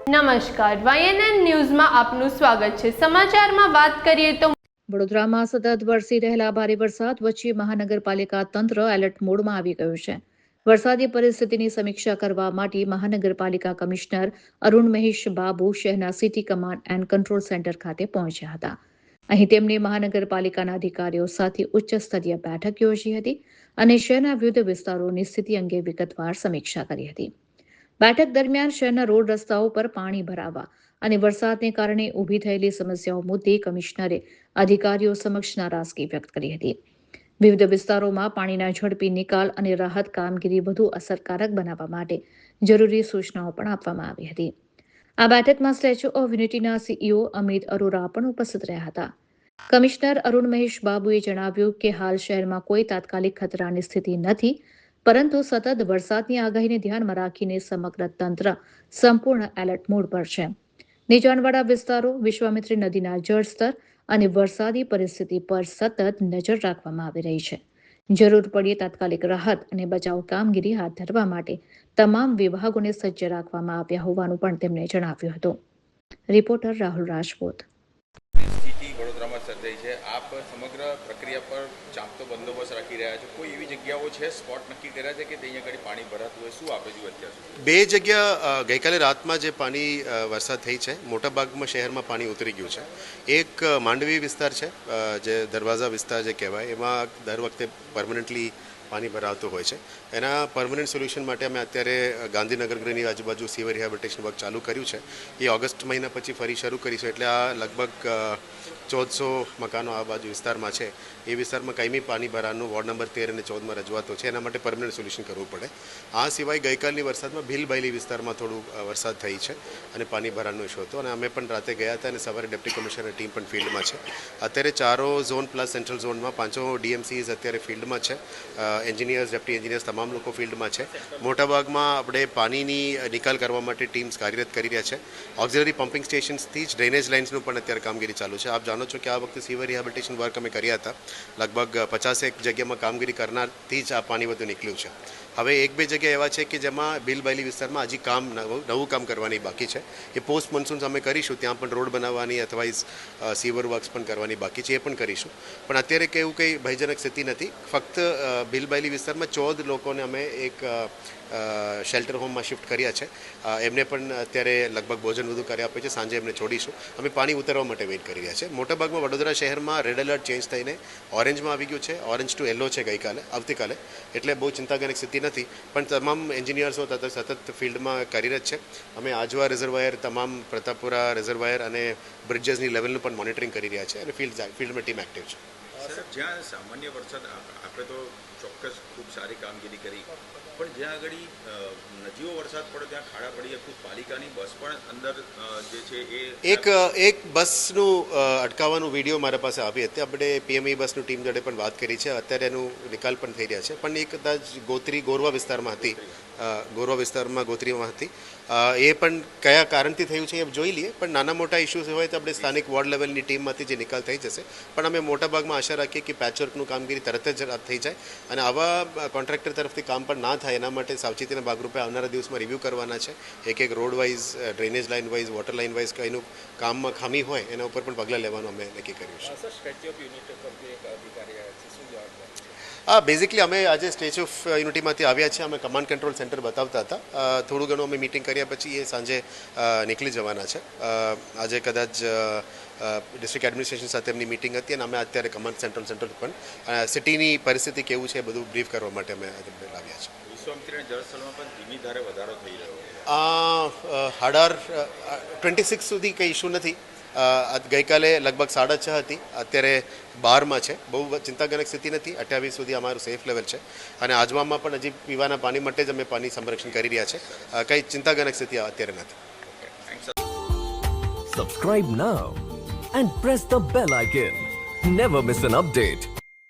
નમસ્કાર, YNN ન્યૂઝમાં આપનું સ્વાગત છે। સમાચારમાં વાત કરીએ તો વડોદરામાં સતત વરસી રહેલા ભારે વરસાદ વચ્ચે મહાનગરપાલિકા તંત્ર એલર્ટ મોડમાં આવી ગયું છે। વરસાદી પરિસ્થિતિની સમીક્ષા કરવા માટે મહાનગરપાલિકા કમિશનર અરુણ મહેશ બાબુ શહેરના city command and control centre ખાતે પહોંચ્યા હતા। અહીં તેમણે મહાનગરપાલિકાના અધિકારીઓ સાથે ઉચ્ચ સ્તરીય બેઠક યોજી હતી અને શહેરના વિવિધ વિસ્તારોની સ્થિતિ અંગે વિગતવાર સમીક્ષા કરી હતી। બેઠક દરમિયાન શહેરના રોડ રસ્તાઓ પર પાણી ભરાવા અને વરસાદને કારણે ઊભી થયેલી સમસ્યાઓ મુદ્દે કમિશનરે અધિકારીઓ સમક્ષ નારાજગી વ્યક્ત કરી હતી। વિવિધ વિસ્તારોમાં પાણીના ઝડપી નિકાલ અને રાહત કામગીરી વધુ અસરકારક બનાવવા માટે જરૂરી સૂચનાઓ પણ આપવામાં આવી હતી। આ બેઠકમાં સ્ટેચ્યુ ઓફ યુનિટીના સીઈઓ અમિત અરોરા પણ ઉપસ્થિત રહ્યા હતા। કમિશનર અરુણ મહેશ બાબુએ જણાવ્યું કે હાલ શહેરમાં કોઈ તાત્કાલિક ખતરાની સ્થિતિ નથી, પરંતુ સતત વરસાદની આગાહીને ધ્યાનમાં રાખીને સમગ્ર તંત્ર સંપૂર્ણ એલર્ટ મોડ પર છે। નીચાણવાળા વિસ્તારો, વિશ્વામિત્રી નદીના જળસ્તર અને વરસાદી પરિસ્થિતિ પર સતત નજર રાખવામાં આવી રહી છે। જરૂર પડ્યે તાત્કાલિક રાહત અને બચાવ કામગીરી હાથ ધરવા માટે તમામ વિભાગોને સજ્જ રાખવામાં આવ્યા હોવાનું પણ તેમણે જણાવ્યું હતું। રિપોર્ટર રાહુલ રાજપૂત। સ્થિતિ વડોદરામાં સર્જાઈ છે। આપ સમગ્ર પ્રક્રિયા પર ચાંપતો બંદોબસ્ત રાખી રહ્યા છો। કોઈ એવી જગ્યાઓ છે, સ્પોટ નક્કી કર્યા છે કે ત્યાં આગળ પાણી ભરાતું હોય? શું આપે જોયું અત્યાર સુધી? બે જગ્યા ગઈકાલે રાતમાં જે પાણી વરસાદ થઈ છે, મોટાભાગમાં શહેરમાં પાણી ઉતરી ગયું છે। એક માંડવી વિસ્તાર છે, જે દરવાજા વિસ્તાર જે કહેવાય, એમાં દર વખતે પરમનન્ટલી પાણી ભરાતું હોય છે। એના પરમનન્ટ સોલ્યુશન માટે અમે અત્યારે ગાંધીનગરની આજુબાજુ સીવર રિહેબિલિટેશન વર્ક ચાલુ કર્યું છે। એ ઓગસ્ટ મહિના પછી ફરી શરૂ કરીશું। એટલે આ લગભગ 1400 મકાનો આ બાજુ વિસ્તારમાં છે। એ વિસ્તારમાં કાયમી પાણી ભરાવાનું વોર્ડ નંબર 13 અને 14માં રજૂઆતો છે। એના માટે પરમનન્ટ સોલ્યુશન કરવું પડે। આ સિવાય ગઈકાલની વરસાદમાં ભીલબાયલી વિસ્તારમાં થોડું વરસાદ થઈ છે અને પાણી ભરાવાનો ઇસ્યુ હતો, અને અમે પણ રાતે ગયા હતા અને સવારે ડેપ્ટી કમિશનરની ટીમ પણ ફિલ્ડમાં છે। અત્યારે 4 ઝોન પ્લસ સેન્ટ્રલ ઝોનમાં 5 DMCs અત્યારે ફિલ્ડમાં છે। એન્જિનિયર્સ, ડેપ્ટી એન્જિનિયર્સ તમામ લોકો ફિલ્ડમાં છે। મોટાભાગમાં આપણે પાણીની નિકાલ કરવા માટે ટીમ્સ કાર્યરત કરી રહ્યા છે। ઓક્ઝિલરી પમ્પિંગ સ્ટેશન્સથી જ ડ્રેનેજ લાઇન્સનું પણ અત્યારે કામગીરી ચાલુ છે। આપ જાણો છો કે આ વખતે સીવર રિહેબિલિટેશન વર્ક અમે કર્યા હતા। લગભગ 50 જગ્યામાં કામગીરી કરનારથી જ આ પાણી બધું નીકળ્યું છે। હવે 1-2 જગ્યા એવા છે કે જેમાં ભીલબાયલી વિસ્તારમાં હજી નવું કામ કરવાની બાકી છે। એ પોસ્ટ મોન્સૂન્સ અમે કરીશું। ત્યાં પણ રોડ બનાવવાની અથવા સીવર વર્ક્સ પણ કરવાની બાકી છે, એ પણ કરીશું। પણ અત્યારે એવું કંઈ ભયજનક સ્થિતિ નથી। ફક્ત ભીલબાયલી વિસ્તારમાં 14 લોકોને અમે એક શેલ્ટર હોમમાં શિફ્ટ કર્યા છે। એમને પણ અત્યારે લગભગ ભોજન બધું કરી આપે છે। સાંજે એમને છોડીશું। અમે પાણી ઉતરવા માટે વેઇટ કરી રહ્યા છે। મોટાભાગમાં વડોદરા શહેરમાં રેડ એલર્ટ ચેન્જ થઈને ઓરેન્જમાં આવી ગયું છે। ઓરેન્જ ટુ યલો છે આવતીકાલે, એટલે બહુ ચિંતાજનક સ્થિતિ નથી। પણ તમામ એન્જિનિયર્સો સતત ફિલ્ડમાં કાર્યરત છે। અમે આજવા રિઝર્વાયર, તમામ પ્રતાપપુરા રિઝર્વાયર અને બ્રિજેસની લેવલનું પણ મોનિટરિંગ કરી રહ્યા છે, અને ફિલ્ડમાં ટીમ એક્ટિવ છે। સર, જ્યાં સામાન્ય વરસાદ આપણે તો ચોક્કસ ખૂબ સારી કામગીરી કરી, પણ જ્યાં આગળ નજીવો વરસાદ પડે ત્યાં ખાડા પડી જાય, ખુદ પાલિકાની બસ પણ અંદર જે છે એક બસનું અટકાવવાનું વિડીયો મારા પાસે આવી હતી। આપણે PME બસનું ટીમ જોડે પણ વાત કરી છે। અત્યારે એનું નિકાલ પણ થઈ રહ્યા છે। પણ એ કદાચ ગોરવા વિસ્તારમાં હતી, ગોત્રીમાં હતી। એ પણ કયા કારણથી થયું છે એ જોઈ લઈએ। પણ નાના મોટા ઇસ્યુઝ હોય તો આપણે સ્થાનિક વોર્ડ લેવલની ટીમમાંથી જે નિકાલ થઈ જશે। પણ અમે મોટાભાગમાં આશા રાખીએ કે પેચવર્કનું કામગીરી તરત જ થઈ જાય, અને આવા કોન્ટ્રાક્ટર તરફથી કામ પણ ના થાય એના માટે સાવચેતીના ભાગરૂપે આવનારા દિવસમાં રિવ્યૂ કરવાના છે। એક road wise, drainage line wise, water line wise કંઈનું કામમાં ખામી હોય એના ઉપર પણ પગલાં લેવાનું અમે નક્કી કર્યું છે। બેઝિકલી અમે આજે સ્ટેચ્યુ ઓફ યુનિટીમાંથી આવ્યા છીએ। અમે કમાન્ડ કંટ્રોલ સેન્ટર બતાવતા હતા। થોડું ઘણું અમે મિટિંગ કર્યા પછી એ સાંજે નીકળી જવાના છે। આજે કદાચ ડિસ્ટ્રિક્ટ એડમિનિસ્ટ્રેશન સાથે એમની મિટિંગ હતી, અને અમે અત્યારે કમાન્ડ સેન્ટર પણ સિટીની પરિસ્થિતિ કેવું છે એ બધું બ્રીફ કરવા માટે અમે આજે આવ્યા છીએ। વિશ્વામિત્રીના જળસ્તરમાં પણ ધીમી ધારે વધારો થઈ રહ્યો છે। 26 સુધી કંઈ ઇસ્યુ નથી। ગઈકાલે લગભગ 6.5 હતી, અત્યારે 12માં છે। બહુ ચિંતાજનક સ્થિતિ નથી। 28 સુધી અમારું સેફ લેવલ છે, અને આજવામાં પણ હજી પીવાના પાણી માટે જ અમે પાણી સંરક્ષણ કરી રહ્યા છે। કંઈ ચિંતાજનક સ્થિતિ અત્યારે નથી। Subscribe now and press the bell icon. Never miss an update.